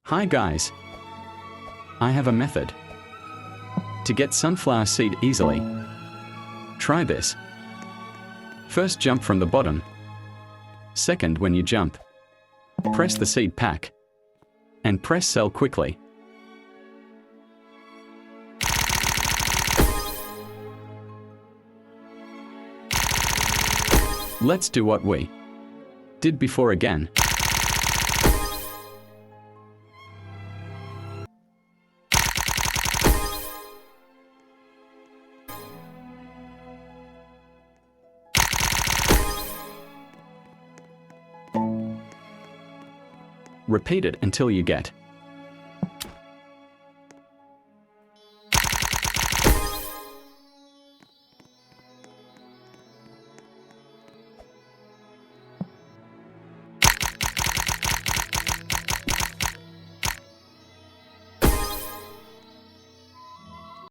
Hi guys. I have a method to get sunflower seed easily. Try this. First, jump from the bottom. Second, when you jump, press the seed pack and press sell quickly. Let's do what we did before again. Repeat it until you get